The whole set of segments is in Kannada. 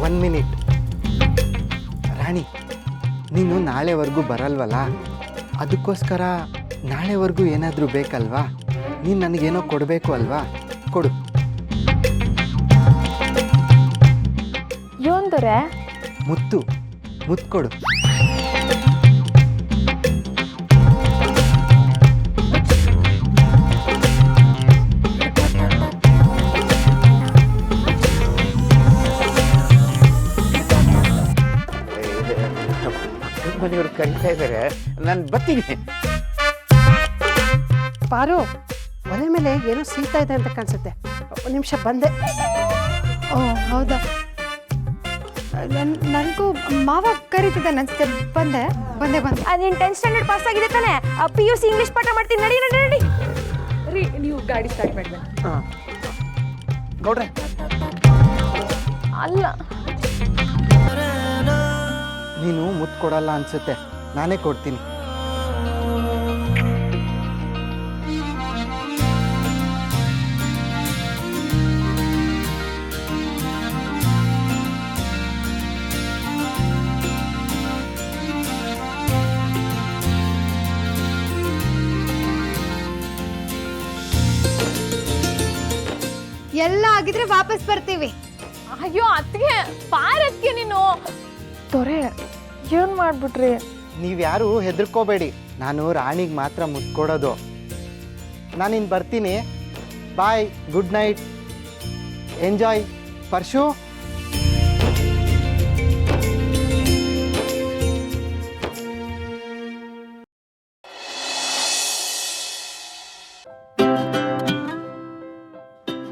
1 ಮಿನಿಟ್. ರಾಣಿ, ನೀನು ನಾಳೆವರೆಗೂ ಬರಲ್ವಲ್ಲ, ಅದಕ್ಕೋಸ್ಕರ ನಾಳೆವರೆಗೂ ಏನಾದರೂ ಬೇಕಲ್ವಾ? ನೀನು ನನಗೇನೋ ಕೊಡಬೇಕು ಅಲ್ವಾ? ಕೊಡು. ಯೋಂದರೆ ಮುತ್ತು ಕೊಡು. ಮನೆಯವರು ಕರೀತಾ ಇದ್ದಾರೆ, ನಾನು ಬರ್ತೀನಿ. ಪಾರು, ಒಲೆ ಮೇಲೆ ಏನೋ ಸೀತಾ ಇದೆ ಅಂತ ಕಾಣಿಸುತ್ತೆ. 1 ನಿಮಿಷ ಬಂದೆ. ಓ ಹೌದಾ, ನನಗೂ ಮಾವ ಕರೀತಿದ್ದೆ ಅನ್ಸುತ್ತೆ. ಬಂದೆ. ನೀನು 10th ಸ್ಟ್ಯಾಂಡರ್ಡ್ ಪಾಸ್ ಆಗಿದೆ ತಾನೆ? PUC ಇಂಗ್ಲಿಷ್ ಪಾಠ ಮಾಡ್ತೀನಿ. ನಡಿ ರೀ, ನೀವು ಗಾಡಿ ಸ್ಟಾರ್ಟ್ ಮಾಡಿ. ಗೌಡ್ರೆ, ಅಲ್ಲ, ನೀನು ಮುತ್ತು ಕೊಡಲ್ಲ ಅನ್ಸುತ್ತೆ, ನಾನೇ ಕೊಡ್ತೀನಿ. ಎಲ್ಲ ಆಗಿದ್ರೆ ವಾಪಸ್ ಬರ್ತೀವಿ. ಅಯ್ಯೋ ಅತ್ತಿಗೆ, ಪಾರತ್ಗೆ ನೀನು ತೊರೆ ಏನ್ ಮಾಡ್ಬಿಟ್ರಿ? ನೀವ್ಯಾರು ಹೆದರ್ಕೋಬೇಡಿ, ನಾನು ರಾಣಿಗೆ ಮಾತ್ರ ಮುತ್ತು ಕೊಡೋದು. ನಾನಿನ್ನು ಬರ್ತೀನಿ. ಬಾಯ್, ಗುಡ್ ನೈಟ್, ಎಂಜಾಯ್. ಪರ್ಶು,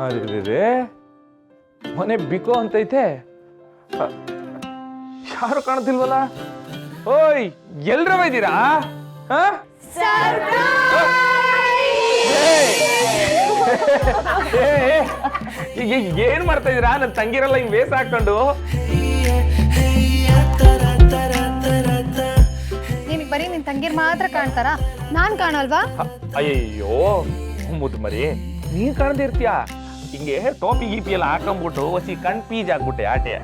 ಅರೆ ಮನೆ ಬಿಕೋ ಅಂತೈತೆ, ಯಾರು ಕಾಣ್ತಿಲ್ವಲ್ಲ? ಓಯ್, ಎಲ್ರವ ಇದ್ದೀರಾ? ಏನ್ ಮಾಡ್ತಾ ಇದೀರಾ? ನನ್ ತಂಗಿರಲ್ಲ ಹಿಂಗ್ ವೇಸ್ ಹಾಕೊಂಡು. ನಿನಗೆ ಬರೀ ನಿನ್ ತಂಗಿರ್ ಮಾತ್ರ ಕಾಣ್ತಾರ, ನಾನ್ ಕಾಣಲ್ವಾ? ಅಯ್ಯೋ ಮುದ್ದು ಮರಿ, ನೀನ್ ಕಾಣದೇ ಇರ್ತೀಯ. ಹಿಂಗೆ ಟೋಪಿ ಗೀಪಿ ಎಲ್ಲ ಹಾಕೊಂಡ್ಬಿಟ್ಟು ಹೊಸಿ ಕಣ್ ಪೀಜ್ ಆಗ್ಬಿಟ್ಟೆ ಆಟೆ.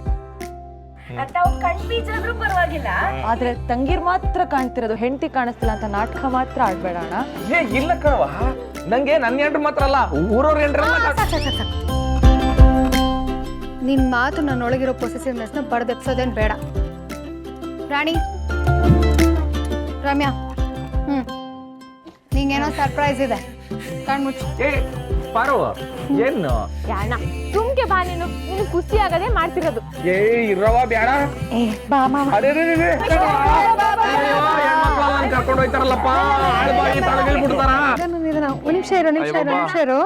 ಪರವಾಗಿಲ್ಲ, ಆದ್ರೆ ತಂಗಿರ್ ಮಾತ್ರ ಕಾಣ್ತಿರೋದು, ಹೆಂಡತಿ ಕಾಣಿಸ್ತಿಲ್ಲ ಅಂತ ನಾಟಕ ಮಾತ್ರ ಆಡ್ಬೇಡ ಅಣ್ಣ. ಏ ಇಲ್ಲ ಕಣವ, ನಂಗೆ ನನ್ನ ಹೆಂಡ್ರು ಮಾತ್ರ ಅಲ್ಲ, ಊರವ್ರ ಹೆಂಡ್ರೆಲ್ಲ. ನಿನ್ ಮಾತು ನನ್ನೊಳಗಿರೋ ಪೊಸೆಸಿವ್ನೆಸ್ನ ಬಡ್ದೆಪ್ಸೋದೇನ್ ಬೇಡ. ರಾಣಿ, ರಮ್ಯಾ, ನಿಂಗೇನೋ ಸರ್ಪ್ರೈಸ್ ಇದೆ, ಕಣ್ಮುಚ್ಚು. ಏ ಪಾರು, ಏನು ಯಾಣ ಸುಮ್ಕೆ ಬಾ, ನೀನು ಖುಷಿ ಆಗದೆ ಮಾಡ್ತಿರೋದು. ಏ ಇರವ ಬೇಡ. ಬಾ ಮಾಮ. ಅದೇ ಕರ್ಕೊಂಡು ಹೋಯ್ತಾರಲ್ಲಪ್ಪ, ಆಳ್ಬಾಗಿ ತಳಗಿಲ್ಬಿಡ್ತಾರ. 1 ನಿಮಿಷ ಇರು.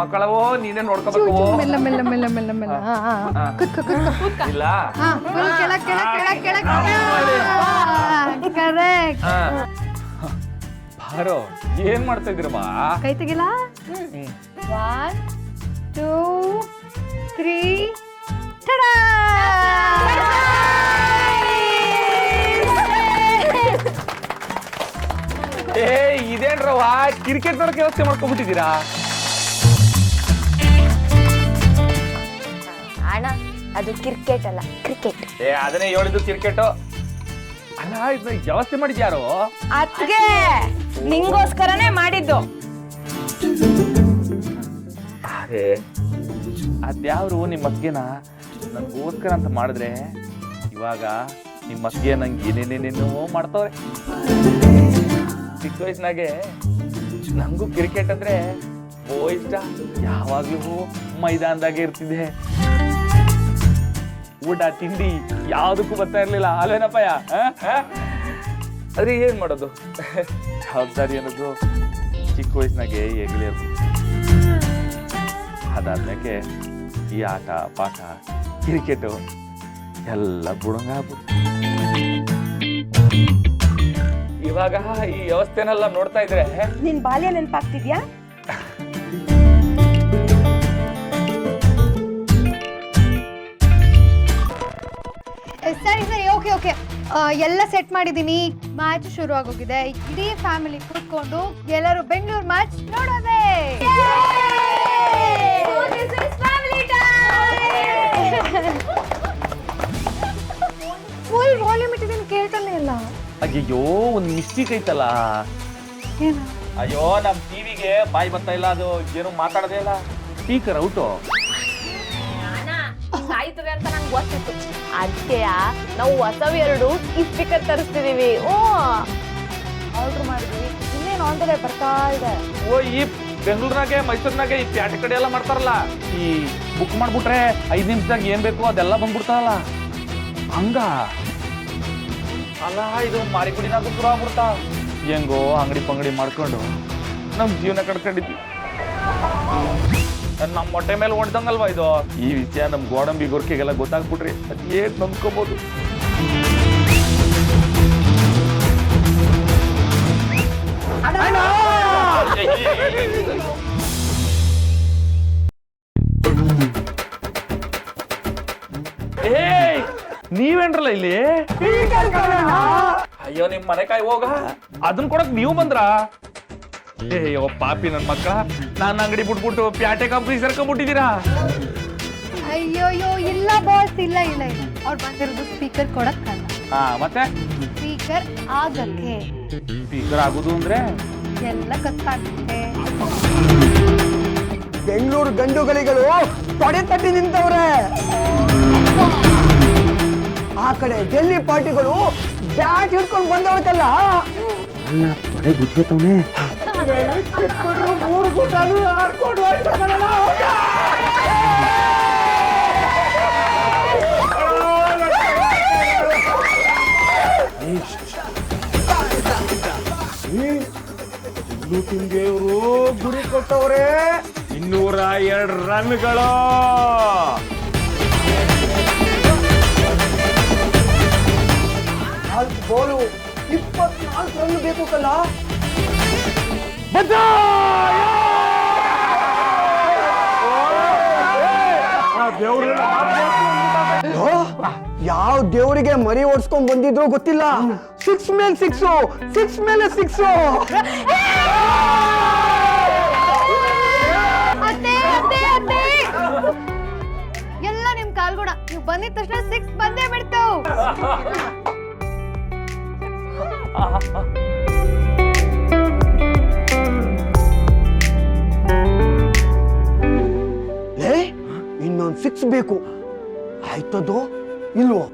ಮಕ್ಕಳವೋ ನೀನೇ ನೋಡ್ಕೋಬೇಕು. ಮೆಲ್ಲ. ಕುತ್ಕೋ. ಇಲ್ಲ ಕರೆಕ್ಟ್. ಬಾರೋ, ಏನ್ ಮಾಡ್ತಾ ಇದ್ದೀರಮ್ಮ? ಕೈ ತೆಗಿಲ್ಲ. 1 2 3 ಟಡಾ! ಏ ಇದೇನ್ರವ, ಕ್ರಿಕೆಟ್ ನೋಡಕ್ಕೆ ವ್ಯವಸ್ಥೆ ಮಾಡ್ಕೊಂಡ್ಬಿಟ್ಟಿದ್ದೀರಾ? ಅಣ್ಣ, ಅದು ಕ್ರಿಕೆಟ್ ಅಲ್ಲ, ಕ್ರಿಕೆಟ್. ಏ ಅದನ್ನೇ ಹೇಳಿದ್ದು ಕ್ರಿಕೆಟ್ ಅಲ್ಲ. ಇದನ್ನ ವ್ಯವಸ್ಥೆ ಮಾಡಿದ್ಯಾರು? ಅದ್ಗೆ ನಿಂಗೋಸ್ಕರನೇ ಮಾಡಿದ್ದು. ಅದೇ ಅದ್ಯಾವ್ರು ನಿಮ್ಮ ಅತ್ತಿಗೆನ ನಂಗೋಸ್ಕರ ಅಂತ ಮಾಡಿದ್ರೆ, ಇವಾಗ ನಿಮ್ಮ ಅತ್ತಿಗೆ ನಂಗೆ ಏನೇನೇನೇನೋ ಮಾಡ್ತವ್ರೆ. ಚಿಕ್ಕ ವಯಸ್ಸಿನಾಗೆ ನಂಗೂ ಕ್ರಿಕೆಟ್ ಅಂದ್ರೆ ಇಷ್ಟ. ಯಾವಾಗ್ಲೂ ಮೈದಾನದಾಗೆ ಇರ್ತಿದ್ದೆ. ಊಟ ತಿಂಡಿ ಯಾವ್ದಕ್ಕೂ ಬರ್ತಾ ಇರ್ಲಿಲ್ಲ, ಅಲ್ವೇನಪ್ಪಯ್ಯ? ಆದ್ರೆ ಏನ್ ಮಾಡೋದು, ಜವಾಬ್ದಾರಿ ಅನ್ನೋದು ಚಿಕ್ಕ ವಯಸ್ಸಿನಾಗೆ ಹೆಗ್ಲಿರೋದು. ಅದಾದ್ಮೇಲೆ ಈ ಆಟ ಪಾಠ ಕ್ರಿಕೆಟು ಎಲ್ಲ ಬುಡಂಗ ಆಗ್ಬಿಡ್ತು. ಇವಾಗ ಈ ವ್ಯವಸ್ಥೆನೆಲ್ಲ ನೋಡ್ತಾ ಇದ್ರೆ ನಿನ್ ಬಾಲ್ಯ ನೆನಪಾಗ್ತಿದ್ಯಾ? ಸರಿ ಓಕೆ. ಎಲ್ಲ ಸೆಟ್ ಮಾಡಿದೀನಿ. ಮ್ಯಾಚ್ ಶುರು ಆಗೋಗಿದೆ. ಇಡೀ ಫ್ಯಾಮಿಲಿ ಕೂತ್ಕೊಂಡು ಎಲ್ಲರೂ ಬೆಂಗಳೂರು ಮ್ಯಾಚ್ ನೋಡೋದೇ. ಅಯ್ಯೋ ಒಂದು ಮಿಸ್ಟೇಕ್ ಐತಲ್ಲ. ಏನು? ಅಯ್ಯೋ ನಮ್ ಟಿವಿಗೆ ಬಾಯಿ ಬರ್ತಾ ಇಲ್ಲ, ಅದು ಏನು ಮಾತಾಡದೇ ಇಲ್ಲ. Speaker out. ಆಯ್ತದೆ ಅಂತ ನಂಗೆ ಗೊತ್ತಿತ್ತು. ಅದಕ್ಕೆ ನಾವು ಹೊಸವು 2 ಈ ಸ್ಪೀಕರ್ ತರಿಸ್ತಿದೀವಿ. ಆರ್ಡರ್ ಮಾಡಿದ್ವಿ, ಇನ್ನೇನು ಆನ್ ದ ವೇ ಬರ್ತಾ ಇದೆ. ಓ ಈ ಬೆಂಗಳೂರಿನಾಗೆ ಮೈಸೂರಿನಾಗೆ ಈ ಪ್ಯಾಟೆ ಕಡೆ ಎಲ್ಲ ಮಾಡ್ತಾರಲ್ಲ, ಈ ಬುಕ್ ಮಾಡ್ಬಿಟ್ರೆ 5 ನಿಮಿಷದಾಗ ಏನ್ ಬೇಕು ಅದೆಲ್ಲ ಬಂದ್ಬಿಡ್ತಾರಲ್ಲ ಹಂಗ. ಅಲ್ಲ ಇದು ಮಾರಿಗುಡಿನಾಗ ಶುರು ಆಗ್ಬಿಡ್ತಾ. ಹೆಂಗೋ ಅಂಗಡಿ ಪಂಗಡಿ ಮಾಡ್ಕೊಂಡು ನಮ್ ಜೀವನ ಕಡ್ಕೊಂಡಿದ್ವಿ. ನಮ್ಮ ಮೊಟ್ಟೆ ಮೇಲೆ ಹೊಡ್ದಂಗಲ್ವಾ ಇದು. ಈ ವಿಷಯ ನಮ್ ಗೋಡಂಬಿ ಗೊರ್ಕೆಗೆಲ್ಲ ಗೊತ್ತಾಗ್ಬಿಟ್ರಿ ಅದ್ ಏನ್ ನಂಬ್ಕೋಬಹುದು. ಏಯ್ ನೀವೇನ್ರಲ್ಲ ಇಲ್ಲಿ? ಅಯ್ಯೋ ನಿಮ್ ಮನೆಕಾಯಿ ಹೋಗ, ಅದನ್ನ ಕೊಡಕ್ ನೀವು ಬಂದ್ರ? ಅಯ್ಯೋ ಪಾಪಿ ನನ್ ಮಕ್ಕಳ, ನಾನ್ ಅಂಗಡಿ ಬಿಟ್ಬಿಟ್ಟು ಪ್ಯಾಟೆ ಕಂಪ್ನಿ ಸೇರ್ಕೊಂಡ್ಬಿಟ್ಟಿದ್ದೀರಾ? ಅಯ್ಯೋಯ್ಯೋ ಇಲ್ಲ ಬಾಸ್, ಇಲ್ಲ ಇಲ್ಲ ಇಲ್ಲ, ಅವ್ರು ಬಂದಿರೋದು ಸ್ಪೀಕರ್ ಕೊಡಕ್ಕಲ್ಲ, ಹಾ ಮತ್ತೆ ಸ್ಪೀಕರ್ ಆಗಕ್ಕೆ. ಸ್ಪೀಕರ್ ಆಗುದು ಅಂದ್ರೆ ಎಲ್ಲ ಗೊತ್ತಾಗುತ್ತೆ. ಬೆಂಗಳೂರು ಗಂಡುಗಳಿಗಳು ತೊಡೆ ತಟ್ಟಿ ನಿಂತವ್ರೆ. ಆ ಕಡೆ ಡೆಲ್ಲಿ ಪಾರ್ಟಿಗಳು ಬ್ಯಾಟ್ ಹಿಡ್ಕೊಂಡು ಬಂದವತ್ತಲ್ಲ. ತೊಡೆ ಗುಜ್ಜುತ್ತವನೆ. ಮೂರು ಗುಟ್ಟಾನು ಆಡ್ಕೊಂಡು ಇವರು ಗುರಿ ಕೊಟ್ಟವ್ರೆ 202 ರನ್ಗಳು. ಬೋಲು 24 ರನ್ ಬೇಕು ಕಲ್ಲ. ಯಾವ ದೇವರಿಗೆ ಮರಿ ಓಡಿಸ್ಕೊಂಡ್ ಬಂದಿದ್ರು ಗೊತ್ತಿಲ್ಲ. 6 ಮೇಲೆ 6, 6 ಮೇಲೆ 6. ಅತ್ತೆ ಅತ್ತೆ ಅತ್ತೆ, ಎಲ್ಲ ನಿಮ್ ಕಾಲ್ಗುಣ. ನೀವು ಬಂದಿದ ತಕ್ಷಣ 6 ಬಂದೇ ಬಿಡ್ತು. ಇನ್ನೊಂದು 6 ಬೇಕು. ಆಯ್ತದೋ ಇಲ್ವೋ?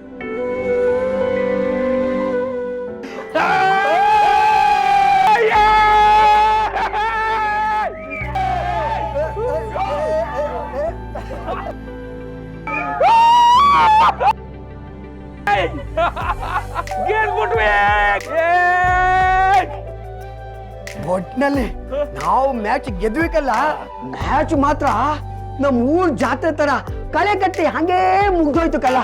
ಒಟ್ನಲ್ಲಿ ನಾವು ಮ್ಯಾಚ್ ಗೆದ್ವಿಕಲ್ಲ. ಮ್ಯಾಚ್ ಮಾತ್ರ ನಮ್ ಊರ್ ಜಾತ್ರೆ ತರ ಕಳೆ ಕಟ್ಟಿ ಹಂಗೇ ಮುಗ್ದೋಯ್ತು ಕಲ್ಲ.